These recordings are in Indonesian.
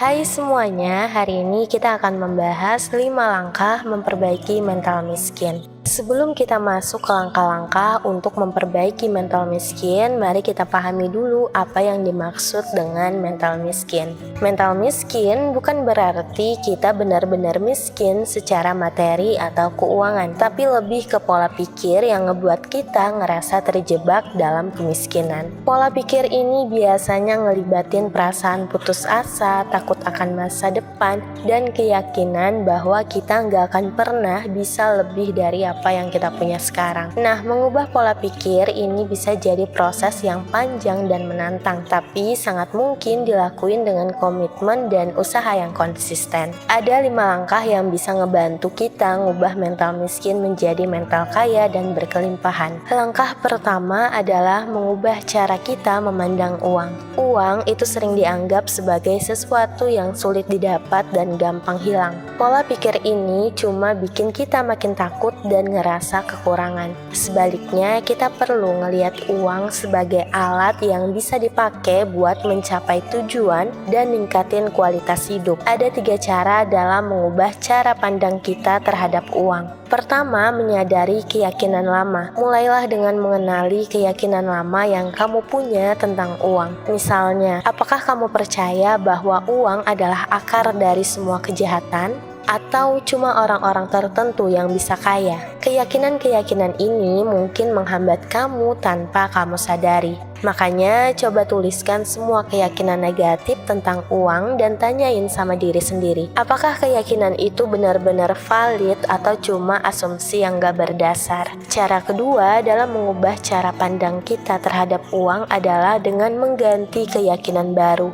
Hai semuanya, hari ini kita akan membahas 5 langkah memperbaiki mental miskin. Sebelum kita masuk ke langkah-langkah untuk memperbaiki mental miskin, mari kita pahami dulu apa yang dimaksud dengan mental miskin. Mental miskin bukan berarti kita benar-benar miskin secara materi atau keuangan, tapi lebih ke pola pikir yang ngebuat kita ngerasa terjebak dalam kemiskinan. Pola pikir ini biasanya ngelibatin perasaan putus asa, takut akan masa depan, dan keyakinan bahwa kita nggak akan pernah bisa lebih dari apa yang kita punya sekarang. Nah, mengubah pola pikir ini bisa jadi proses yang panjang dan menantang, tapi sangat mungkin dilakuin dengan komitmen dan usaha yang konsisten. Ada 5 langkah yang bisa ngebantu kita ngubah mental miskin menjadi mental kaya dan berkelimpahan. Langkah pertama adalah mengubah cara kita memandang uang. Uang itu sering dianggap sebagai sesuatu yang sulit didapat dan gampang hilang. Pola pikir ini cuma bikin kita makin takut dan ngerasa kekurangan. Sebaliknya, kita perlu ngelihat uang sebagai alat yang bisa dipakai buat mencapai tujuan dan ningkatin kualitas hidup. Ada 3 cara dalam mengubah cara pandang kita terhadap uang. Pertama, menyadari keyakinan lama. Mulailah dengan mengenali keyakinan lama yang kamu punya tentang uang. Misalnya, apakah kamu percaya bahwa uang adalah akar dari semua kejahatan? Atau cuma orang-orang tertentu yang bisa kaya? Keyakinan-keyakinan ini mungkin menghambat kamu tanpa kamu sadari. Makanya coba tuliskan semua keyakinan negatif tentang uang dan tanyain sama diri sendiri, apakah keyakinan itu benar-benar valid atau cuma asumsi yang gak berdasar. Cara kedua dalam mengubah cara pandang kita terhadap uang adalah dengan mengganti keyakinan baru.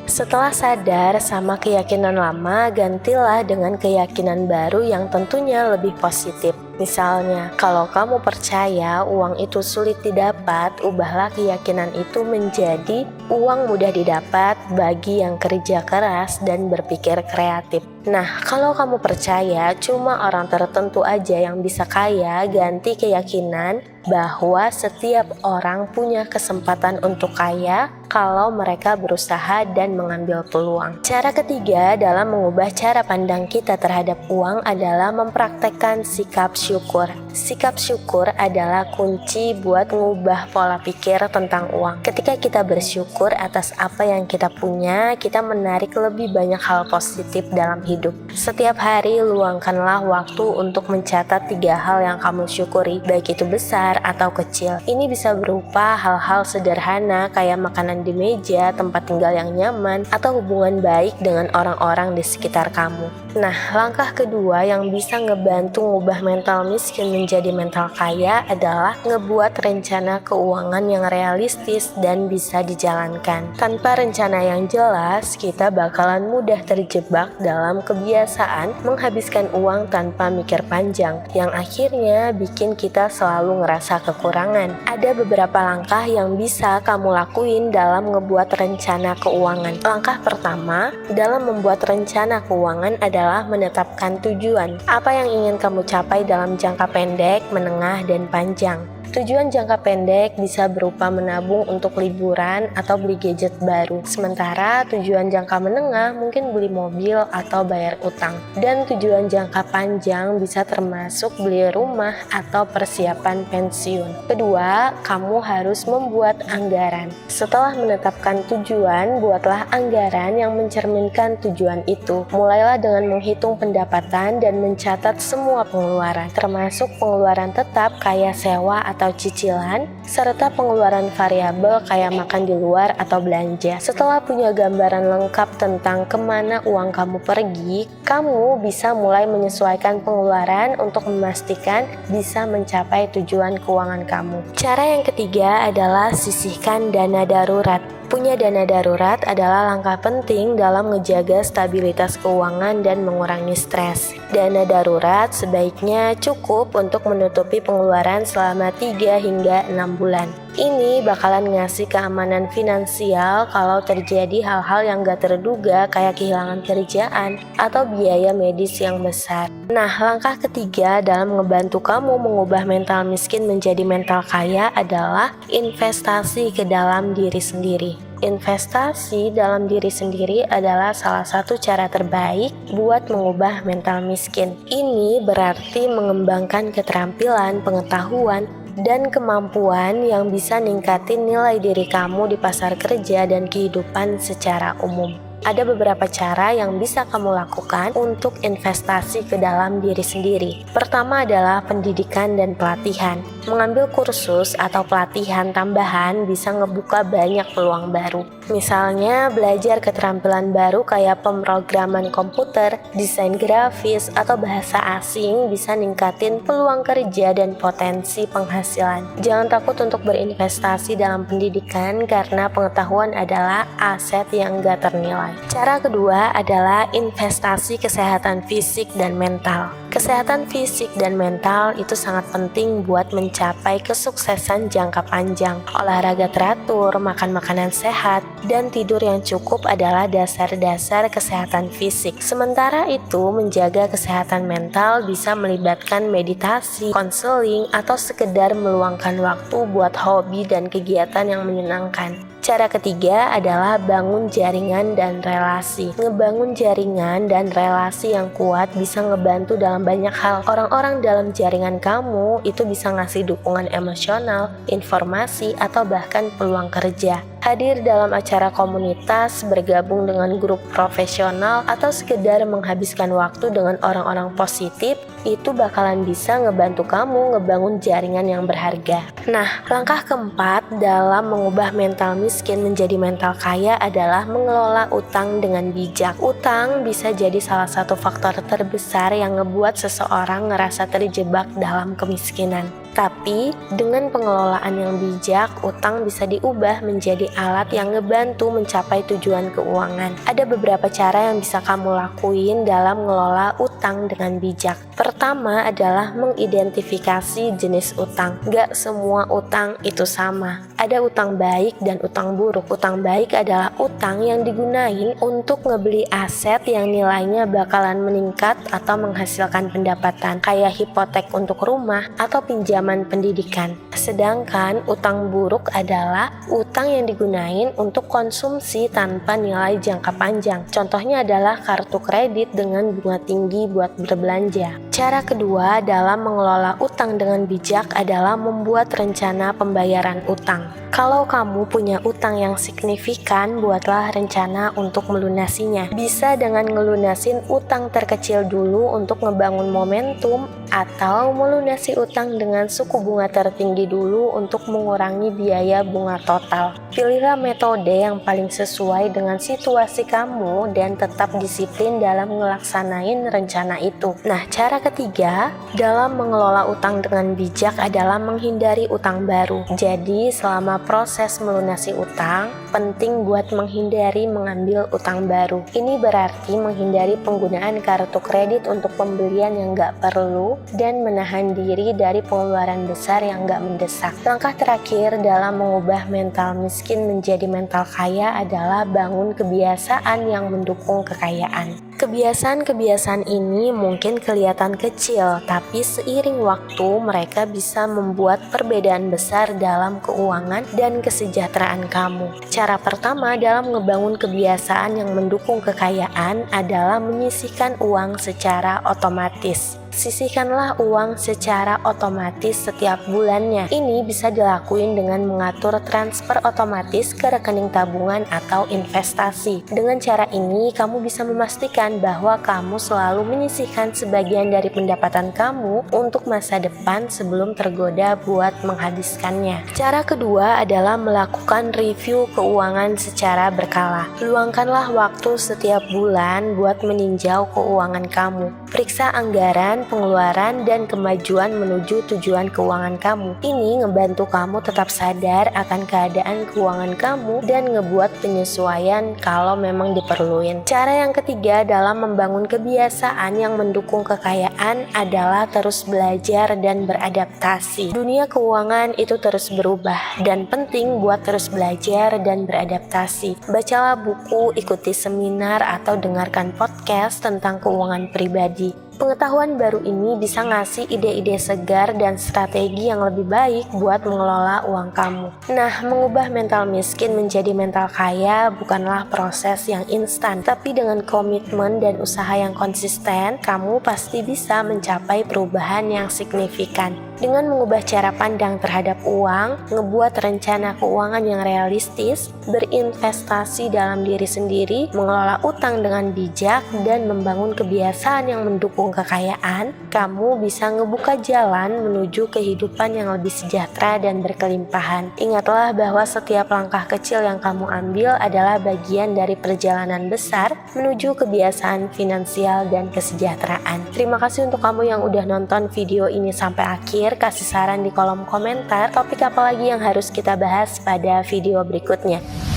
Setelah sadar sama keyakinan lama, gantilah dengan keyakinan baru yang tentunya lebih positif. Misalnya, kalau kamu percaya uang itu sulit didapat, ubahlah keyakinan itu menjadi uang mudah didapat bagi yang kerja keras dan berpikir kreatif. Nah, kalau kamu percaya cuma orang tertentu aja yang bisa kaya, ganti keyakinan bahwa setiap orang punya kesempatan untuk kaya kalau mereka berusaha dan mengambil peluang. Cara ketiga dalam mengubah cara pandang kita terhadap uang adalah mempraktekkan sikap syukur. Sikap syukur adalah kunci buat mengubah pola pikir tentang uang. Ketika kita bersyukur atas apa yang kita punya, kita menarik lebih banyak hal positif dalam hidup. Setiap hari luangkanlah waktu untuk mencatat 3 hal yang kamu syukuri, baik itu besar atau kecil. Ini bisa berupa hal-hal sederhana kayak makanan di meja, tempat tinggal yang nyaman, atau hubungan baik dengan orang-orang di sekitar kamu. Nah, langkah kedua yang bisa ngebantu ngubah mental miskin menjadi mental kaya adalah ngebuat rencana keuangan yang realistis dan bisa dijalankan. Tanpa rencana yang jelas, kita bakalan mudah terjebak dalam kebiasaan menghabiskan uang tanpa mikir panjang, yang akhirnya bikin kita selalu ngerasa kekurangan. Ada beberapa langkah yang bisa kamu lakuin dalam ngebuat rencana keuangan. Langkah pertama dalam membuat rencana keuangan adalah menetapkan tujuan. Apa yang ingin kamu capai dalam jangka pendek, menengah, dan panjang. Tujuan jangka pendek bisa berupa menabung untuk liburan atau beli gadget baru. Sementara tujuan jangka menengah mungkin beli mobil atau bayar utang. Dan tujuan jangka panjang bisa termasuk beli rumah atau persiapan pensiun. Kedua, kamu harus membuat anggaran. Setelah menetapkan tujuan, buatlah anggaran yang mencerminkan tujuan itu. Mulailah dengan menghitung pendapatan dan mencatat semua pengeluaran, termasuk pengeluaran tetap kayak sewa atau cicilan, serta pengeluaran variabel kayak makan di luar atau belanja. Setelah punya gambaran lengkap tentang kemana uang kamu pergi, kamu bisa mulai menyesuaikan pengeluaran untuk memastikan bisa mencapai tujuan keuangan kamu. Cara yang ketiga adalah sisihkan dana darurat. Punya dana darurat adalah langkah penting dalam menjaga stabilitas keuangan dan mengurangi stres. Dana darurat sebaiknya cukup untuk menutupi pengeluaran selama 3 hingga 6 bulan. Ini bakalan ngasih keamanan finansial kalau terjadi hal-hal yang gak terduga kayak kehilangan kerjaan atau biaya medis yang besar. Nah, langkah ketiga dalam ngebantu kamu mengubah mental miskin menjadi mental kaya adalah investasi ke dalam diri sendiri. Investasi dalam diri sendiri adalah salah satu cara terbaik buat mengubah mental miskin. Ini berarti mengembangkan keterampilan, pengetahuan, dan kemampuan yang bisa ningkatin nilai diri kamu di pasar kerja dan kehidupan secara umum. Ada beberapa cara yang bisa kamu lakukan untuk investasi ke dalam diri sendiri. Pertama adalah pendidikan dan pelatihan. Mengambil kursus atau pelatihan tambahan bisa ngebuka banyak peluang baru. Misalnya belajar keterampilan baru kayak pemrograman komputer, desain grafis, atau bahasa asing bisa ningkatin peluang kerja dan potensi penghasilan. Jangan takut untuk berinvestasi dalam pendidikan karena pengetahuan adalah aset yang gak ternilai. Cara kedua adalah investasi kesehatan fisik dan mental. Kesehatan fisik dan mental itu sangat penting buat mencapai kesuksesan jangka panjang. Olahraga teratur, makan makanan sehat, dan tidur yang cukup adalah dasar-dasar kesehatan fisik. Sementara itu, menjaga kesehatan mental bisa melibatkan meditasi, konseling, atau sekedar meluangkan waktu buat hobi dan kegiatan yang menyenangkan. Cara ketiga adalah bangun jaringan dan relasi. Ngebangun jaringan dan relasi yang kuat bisa ngebantu dalam banyak hal. Orang-orang dalam jaringan kamu itu bisa ngasih dukungan emosional, informasi, atau bahkan peluang kerja. Hadir dalam acara komunitas, bergabung dengan grup profesional, atau sekedar menghabiskan waktu dengan orang-orang positif, itu bakalan bisa ngebantu kamu ngebangun jaringan yang berharga. Nah, langkah keempat dalam mengubah mental miskin menjadi mental kaya adalah mengelola utang dengan bijak. Utang bisa jadi salah satu faktor terbesar yang ngebuat seseorang ngerasa terjebak dalam kemiskinan. Tapi, dengan pengelolaan yang bijak, utang bisa diubah menjadi alat yang ngebantu mencapai tujuan keuangan. Ada beberapa cara yang bisa kamu lakuin dalam mengelola utang dengan bijak. Pertama adalah mengidentifikasi jenis utang. Gak semua utang itu sama. Ada utang baik dan utang buruk. Utang baik adalah utang yang digunain untuk ngebeli aset yang nilainya bakalan meningkat atau menghasilkan pendapatan, kayak hipotek untuk rumah atau pinjaman pendidikan. Sedangkan utang buruk adalah utang yang digunain untuk konsumsi tanpa nilai jangka panjang. Contohnya adalah kartu kredit dengan bunga tinggi buat berbelanja. Cara kedua dalam mengelola utang dengan bijak adalah membuat rencana pembayaran utang. Kalau kamu punya utang yang signifikan, buatlah rencana untuk melunasinya. Bisa dengan ngelunasin utang terkecil dulu untuk ngebangun momentum, atau melunasi utang dengan suku bunga tertinggi dulu untuk mengurangi biaya bunga total. Pilihlah metode yang paling sesuai dengan situasi kamu dan tetap disiplin dalam ngelaksanain rencana itu. Nah, cara ketiga dalam mengelola utang dengan bijak adalah menghindari utang baru. Jadi, selama proses melunasi utang, penting buat menghindari mengambil utang baru. Ini berarti menghindari penggunaan kartu kredit untuk pembelian yang gak perlu dan menahan diri dari pengeluaran besar yang gak mendesak. Langkah terakhir dalam mengubah mental miskin menjadi mental kaya adalah bangun kebiasaan yang mendukung kekayaan. Kebiasaan-kebiasaan ini mungkin kelihatan kecil, tapi seiring waktu mereka bisa membuat perbedaan besar dalam keuangan dan kesejahteraan kamu. Cara pertama dalam ngebangun kebiasaan yang mendukung kekayaan adalah menyisihkan uang secara otomatis. Sisihkanlah uang secara otomatis setiap bulannya. Ini bisa dilakuin dengan mengatur transfer otomatis ke rekening tabungan atau investasi. Dengan cara ini, kamu bisa memastikan bahwa kamu selalu menyisihkan sebagian dari pendapatan kamu untuk masa depan sebelum tergoda buat menghabiskannya. Cara kedua adalah melakukan review keuangan secara berkala. Luangkanlah waktu setiap bulan buat meninjau keuangan kamu. Periksa anggaran, pengeluaran, dan kemajuan menuju tujuan keuangan kamu. Ini ngebantu kamu tetap sadar akan keadaan keuangan kamu dan ngebuat penyesuaian kalau memang diperluin. Cara yang ketiga dalam membangun kebiasaan yang mendukung kekayaan adalah terus belajar dan beradaptasi. Dunia keuangan itu terus berubah dan penting buat terus belajar dan beradaptasi. Bacalah buku, ikuti seminar, atau dengarkan podcast tentang keuangan pribadi. Pengetahuan baru ini bisa ngasih ide-ide segar dan strategi yang lebih baik buat mengelola uang kamu. Nah, mengubah mental miskin menjadi mental kaya bukanlah proses yang instan, tapi dengan komitmen dan usaha yang konsisten, kamu pasti bisa mencapai perubahan yang signifikan. Dengan mengubah cara pandang terhadap uang, ngebuat rencana keuangan yang realistis, berinvestasi dalam diri sendiri, mengelola utang dengan bijak, dan membangun kebiasaan yang mendukung kekayaan, kamu bisa ngebuka jalan menuju kehidupan yang lebih sejahtera dan berkelimpahan. Ingatlah bahwa setiap langkah kecil yang kamu ambil adalah bagian dari perjalanan besar menuju kebiasaan finansial dan kesejahteraan. Terima kasih untuk kamu yang udah nonton video ini sampai akhir. Kasih saran di kolom komentar topik apa lagi yang harus kita bahas pada video berikutnya.